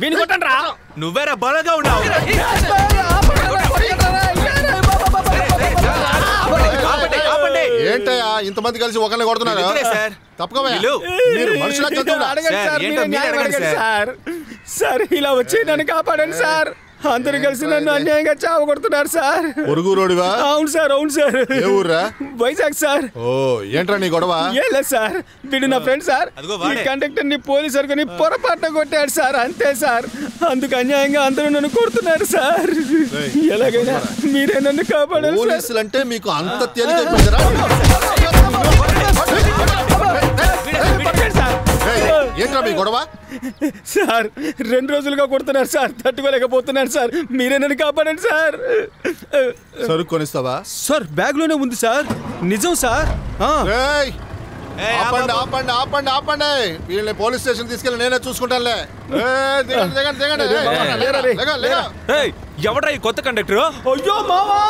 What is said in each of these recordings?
వీని కొట్టండి రా. నువ్వేరా బలగా ఉన్నావు. ఏంటయ్యా ఇంతమంది కలిసి ఒకరిని కొడుతున్నారు? సార్ ఇలా వచ్చి నన్ను కాపాడండి సార్. అందరు కలిసి నన్ను అన్యాయంగా చావ కొడుతున్నారు సార్. పొరుగురోడివా? అవును సార్, అవును సార్. ఏ ఊర్రా? వైజాగ్ సార్. ఓ ఏంట్రా నీ గొడవ? ఏం లేదు సార్, వీడు నా ఫ్రెండ్ సార్. ఈ కండక్టర్ ని పోలీసు అనుకుని పొరపాటున కొట్టాడు సార్, అంతే సార్. అందుకు అన్యాయంగా అందరూ నన్ను కొడుతున్నారు సార్. ఎలాగైనా మీరే నన్ను కాపాడాలి. పోలీసులు అంటే మీకు అంత తేలికైపోయిందిరా? ఏంట్రా మీ గొడవ? సార్ 2 రోజులుగా కొడుతున్నారు సార్, తట్టుకోలేకపోతున్నాను సార్. మీరే నన్ను కాపాడండి సార్. సరుకు కొనిస్తావా? సార్ బ్యాగ్ లోనే ఉంది సార్. నిజం సార్. ఆపండి ఆపండి ఆపండి ఆపండి. వీళ్ళని పోలీస్ స్టేషన్ తీసుకెళ్ళి నేనే చూసుకుంటానులే. ఎవడ్రా ఈ కొత్త కండక్టర్? అయ్యో మావా!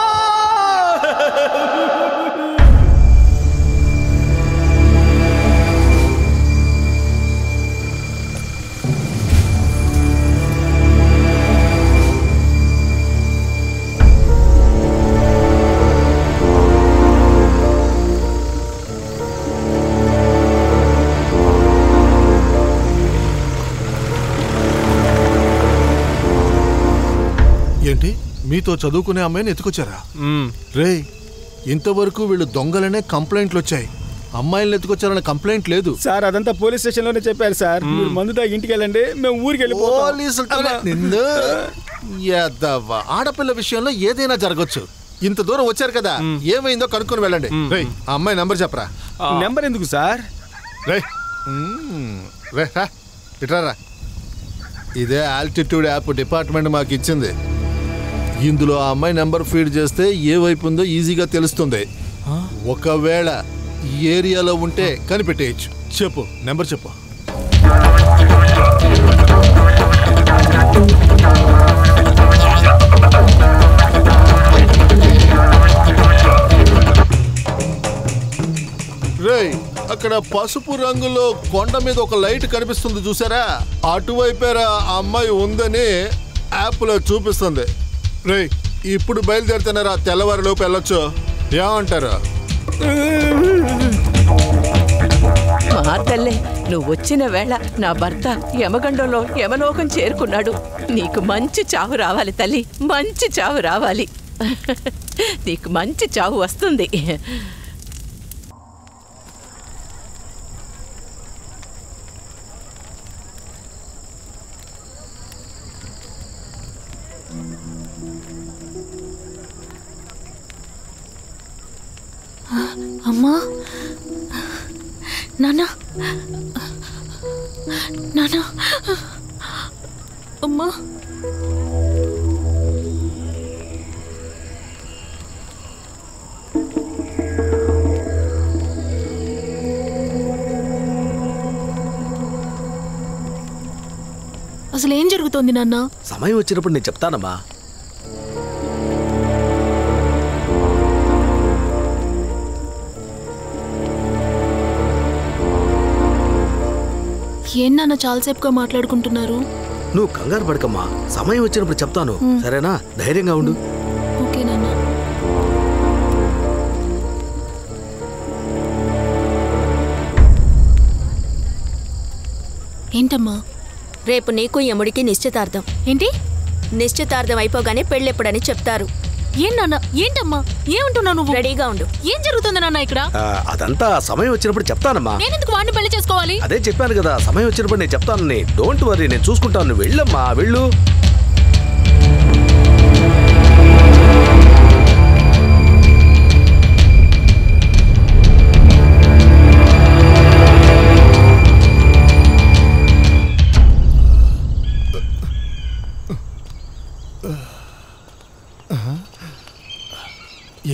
ఏంటి మీతో చదువుకునే అమ్మాయిని ఎత్తుకొచ్చారా? రే ఇంతవరకు వీళ్ళు దొంగలనే కంప్లైంట్లు వచ్చాయి, అమ్మాయిలను ఎత్తుకొచ్చారన్న కంప్లైంట్ లేదు సార్. అదంతా పోలీస్ స్టేషన్ లోనే చెప్పారు సార్. మీరు మందు తాగి ఇంటికి వెళ్ళండి, మేము ఊరికి వెళ్ళిపోతాం. ఆడపిల్ల విషయంలో ఏదైనా జరగచ్చు. ఇంత దూరం వచ్చారు కదా, ఏమైందో కనుక్కొని వెళ్ళండి. రే ఆ అమ్మాయి నంబర్ చెప్పరా? నెంబర్ ఎందుకు సార్? రే రే ఇట్రారా. ఇదే ఆల్టిట్యూడ్ యాప్ డిపార్ట్మెంట్ మాకు ఇచ్చింది. ఇందులో ఆ అమ్మాయి నెంబర్ ఫీడ్ చేస్తే ఏ వైపు ఉందో ఈజీగా తెలుస్తుంది. ఒకవేళ ఈ ఏరియాలో ఉంటే కనిపెట్టేయచ్చు. చెప్పు, నెంబర్ చెప్పు. రేయ్ అక్కడ పసుపు రంగులో కొండ మీద ఒక లైట్ కనిపిస్తుంది చూసారా? అటువైపేరా ఆ అమ్మాయి ఉందని యాప్ లో చూపిస్తుంది. రేయ్ ఇప్పుడు బయలుదేరితేనారా తెల్లవారి లోపు వెళ్ళొచ్చు. ఏమంటారు? తల్లే నువ్వు వచ్చిన వేళ నా భర్త యమగండంలో యమలోకం చేరుకున్నాడు. నీకు మంచి చావు రావాలి తల్లి, మంచి చావు రావాలి. నీకు మంచి చావు వస్తుంది. అమ్మా, నాన్న, నాన్న, అమ్మా. అసలు ఏం జరుగుతోంది నాన్న? సమయం వచ్చినప్పుడు నేను చెప్తానమ్మా. ఏం నాన్న చాలాసేపుగా మాట్లాడుకుంటున్నారు? నువ్వు కంగారు పడకమ్మా, సమయం వచ్చినప్పుడు చెప్తాను, సరేనా? ధైర్యంగా ఉండు. ఓకే నాన్న. ఏంటమ్మా? రేపు నీకు యముడికి నిశ్చితార్థం. ఏంటి? నిశ్చితార్థం అయిపోగానే పెళ్ళెప్పుడని చెప్తారు. ఏం నాన్న? ఏంటమ్మా ఏమంటున్నావు నువ్వు? రెడీగా ఉండు. ఏం జరుగుతుంది నాన్న ఇక్కడ? అదంతా సమయం వచ్చినప్పుడు చెప్తానమ్మా. నేనెందుకు వాడిని పెళ్లి చేసుకోవాలి? అదే చెప్పాను కదా, సమయం వచ్చినప్పుడు నేను చెప్తానని. డోంట్ వరీ, నేను చూసుకుంటాను. నువ్వు వెళ్ళమ్మా, వెళ్ళు.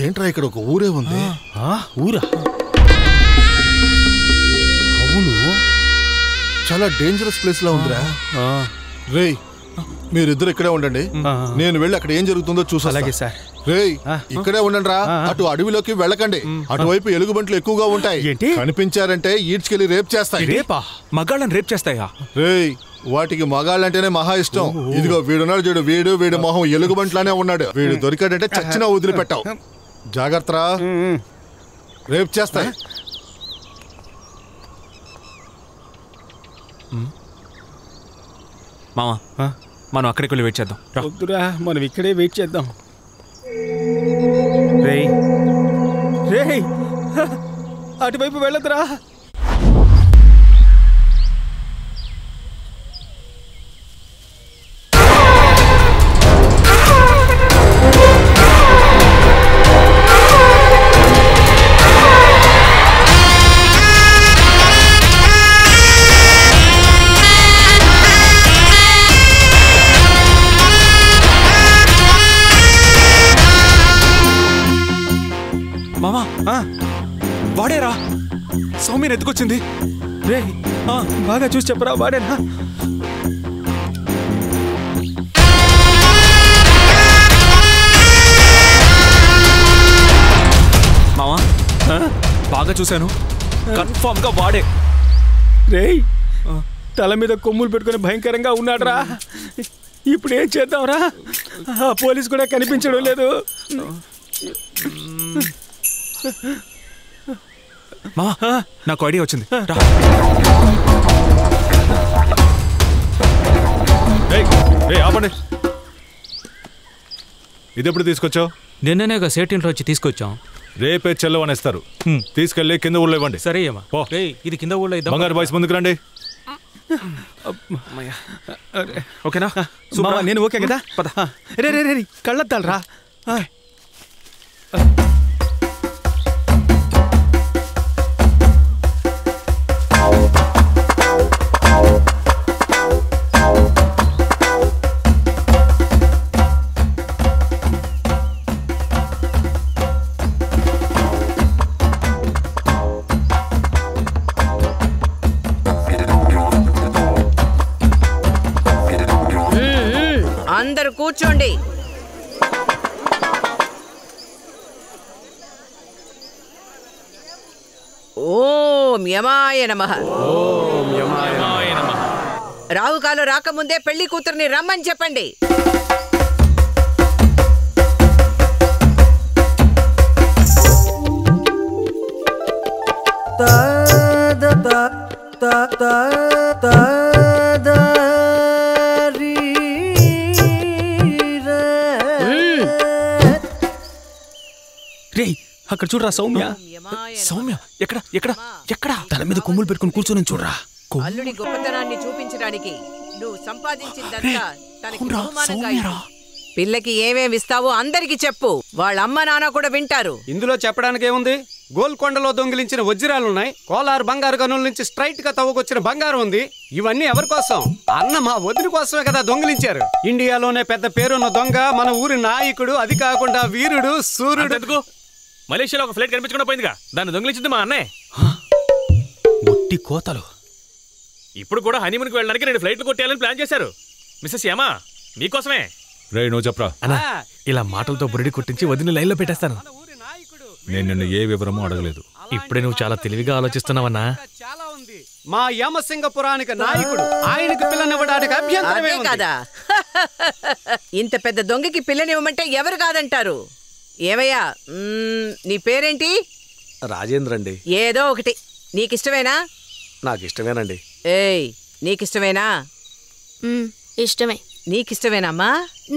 ఏంట్రా ఇక్కడ ఒక ఊరే ఉంది? ఊరా? అవును, చాలా డేంజరస్ ప్లేస్ లా ఉందిరా. రేయ్ మీరిద్దరు ఇక్కడే ఉండండి, నేను వెళ్ళి అక్కడ ఏం జరుగుతుందో చూసా. అలాగే సార్. రేయ్ ఇక్కడే ఉండండి రా, అటు అడవిలోకి వెళ్ళకండి. అటువైపు ఎలుగుబంట్లు ఎక్కువగా ఉంటాయి. కనిపించారంటే ఈడ్చుకెళ్ళి రేప్ చేస్తాయి. రేపా? మగాళ్ళని రేప్ చేస్తాయా? రేయ్ వాటికి మగాళ్ళంటేనే మహా ఇష్టం. ఇదిగో వీడున్నాడు చూడు, వీడి మొహం ఎలుగుబంట్లానే ఉన్నాడు. వీడు దొరికాడంటే చచ్చినా వదిలిపెట్టావు. జాగ్రత్త, రేపు చేస్తాయి. మామా మనం అక్కడికి వెళ్ళి వెయిట్ చేద్దాం. వద్దురా, మనం ఇక్కడే వెయిట్ చేద్దాం. రేయ్ రేయ్, అటువైపు వెళ్ళదురా. మామా వాడేరా, సౌమ్యని ఎత్తుకొచ్చింది. రే బాగా చూసి చెప్పరా, వాడేనా? మామా బాగా చూశాను, కన్ఫర్మ్ గా వాడే. రేయ్ తల మీద కొమ్ములు పెట్టుకుని భయంకరంగా ఉన్నాడురా. ఇప్పుడు ఏం చేద్దాంరా? ఆ పోలీసు కూడా కనిపించడం లేదు. మామా నాకు ఐడియా వచ్చింది. ఆపండి. ఇది ఎప్పుడు తీసుకొచ్చావు? నిన్ననేగా సేటింట్లో వచ్చి తీసుకొచ్చాం. రేపే చెల్లవనేస్తారు. తీసుకెళ్ళి కింద ఊళ్ళో ఇవ్వండి. సరే అమ్మా. ఇది కింద ఊళ్ళో ఇద్దాం. బంగారు బాయ్స్ ముందుకు రండి. ఓకేనా? నేను ఓకే కదా. రే రే రే కళ్ళద్దాలరా. అందరూ కూర్చోండి. ఓం యమాయ నమః. రాహుకాలం రాకముందే పెళ్లి కూతుర్ని రమ్మని చెప్పండి. రే అక్కడ చూడరా, సౌమ్య. సౌమ్య ఎక్కడ ఎక్కడ ఎక్కడ? తల మీద కొమ్ములు పెట్టుకుని కూర్చొని చూడరా. అల్లుడి గొప్పతనాన్ని చూపించడానికి నువ్వు సంపాదించిందంతా తనకి బహుమానంగా ఇవ్వు. పిల్లకి ఏమేమి ఇస్తావో అందరికి చెప్పు. వాళ్ళ అమ్మ నాన్న కూడా వింటారు. ఇందులో చెప్పడానికి ఏముంది? గోల్కొండలో దొంగిలించిన వజ్రాలున్నాయి. కోలార్ బంగారు గనుల నుంచి స్ట్రైట్ గా తవ్వుకొచ్చిన బంగారం ఉంది. ఇవన్నీ ఎవరి కోసం? అన్న మా వదిలి కోసమే కదా దొంగిలించారు. ఇండియాలోనే పెద్ద పేరున్న దొంగ మన ఊరి నాయకుడు. అది కాకుండా వీరుడు, సూర్యుడు. మలేషియాలో ఒక ఫ్లైట్ కనిపించకుండా పోయిందిగా, దాన్ని దొంగిలించింది మా అన్నే. ఒట్టి కోతలు. ఇప్పుడు కూడా హనీమూన్కి వెళ్ళడానికి 2 ఫ్లైట్లు కొట్టేయాలని ప్లాన్ చేశారు. మిస్సెస్ యమా మీకోసమే. రే నువ్వు చెప్పరా. ఇలా మాటలతో బురిడి కొట్టించి వదిన లైన్లో పెట్టేస్తాను. నేను నిన్ను ఏ వివరమూ అడగలేదు. ఇప్పుడే నువ్వు చాలా తెలివిగా ఆలోచిస్తున్నావన్నా. చాలా ఉంది. మా యమసింగపురానికి నాయకుడు, ఆయనకి పిల్లనివ్వడానికి అభ్యంతరమే ఉంది కదా. ఇంత పెద్ద దొంగకి పిల్లనివ్వమంటే ఎవరు కాదంటారు? ఏమయ్యా, నీ పేరేంటి? రాజేంద్ర అండి. ఏదో ఒకటి. నీకిష్టమేనా? నాకు ఇష్టమేనండి. ఏయ్ నీకిష్టమేనా? ఇష్టమే. నీకిష్టమేనమ్మా?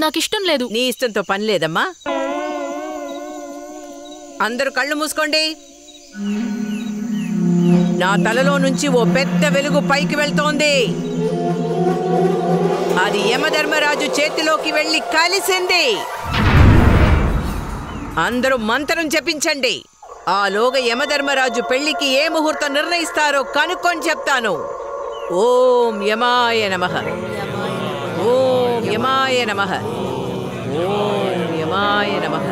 నాకిష్టం లేదు. నీ ఇష్టంతో పని లేదమ్మా. అందరూ కళ్ళు మూసుకోండి. నా తలలో నుంచి ఓ పెద్ద వెలుగు పైకి వెళ్తోంది. అది యమధర్మరాజు చేతిలోకి వెళ్ళి కలిసింది. అందరూ మంత్రం జపించండి. ఆలోగా యమధర్మరాజు పెళ్లికి ఏ ముహూర్తం నిర్ణయిస్తారో కనుక్కొని చెప్తాను. ఓం యమాయ నమః. ఓం యమాయ నమః. ఓం యమాయ నమః.